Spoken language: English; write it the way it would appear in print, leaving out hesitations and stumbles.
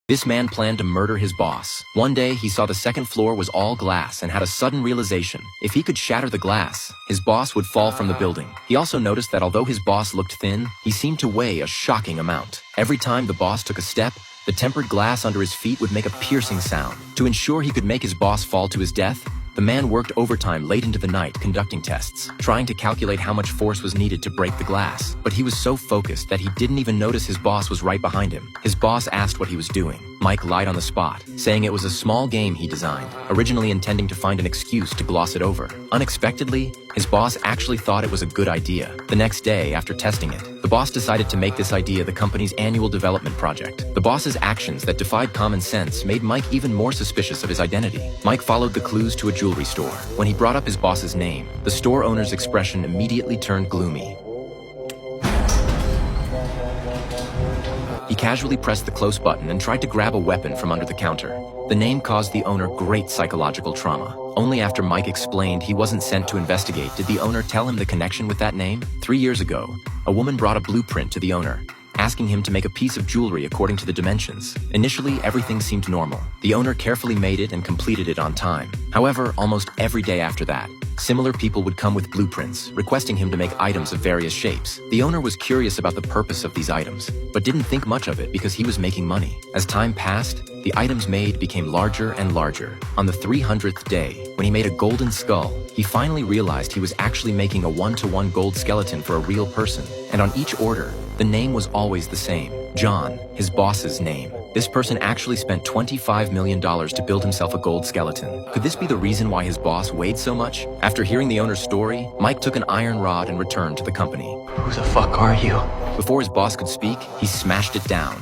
This man planned to murder his boss. One day, he saw the second floor was all glass and had a sudden realization. If he could shatter the glass, his boss would fall from the building. He also noticed that although his boss looked thin, he seemed to weigh a shocking amount. Every time the boss took a step, the tempered glass under his feet would make a piercing sound. To ensure he could make his boss fall to his death, the man worked overtime late into the night conducting tests, trying to calculate how much force was needed to break the glass. But he was so focused that he didn't even notice his boss was right behind him. His boss asked what he was doing. Mike lied on the spot, saying it was a small game he designed, originally intending to find an excuse to gloss it over. Unexpectedly, his boss actually thought it was a good idea. The next day, after testing it, the boss decided to make this idea the company's annual development project. The boss's actions that defied common sense made Mike even more suspicious of his identity. Mike followed the clues to a jewelry store. When he brought up his boss's name, the store owner's expression immediately turned gloomy. He casually pressed the close button and tried to grab a weapon from under the counter. The name caused the owner great psychological trauma. Only after Mike explained he wasn't sent to investigate did the owner tell him the connection with that name. 3 years ago, a woman brought a blueprint to the owner, asking him to make a piece of jewelry according to the dimensions. Initially, everything seemed normal. The owner carefully made it and completed it on time. However, almost every day after that, similar people would come with blueprints, requesting him to make items of various shapes. The owner was curious about the purpose of these items, but didn't think much of it because he was making money. As time passed, the items made became larger and larger. On the 300th day, when he made a golden skull, he finally realized he was actually making a one-to-one gold skeleton for a real person. And on each order, the name was always the same. John, his boss's name. This person actually spent $25 million to build himself a gold skeleton. Could this be the reason why his boss weighed so much? After hearing the owner's story, Mike took an iron rod and returned to the company. Who the fuck are you? Before his boss could speak, he smashed it down.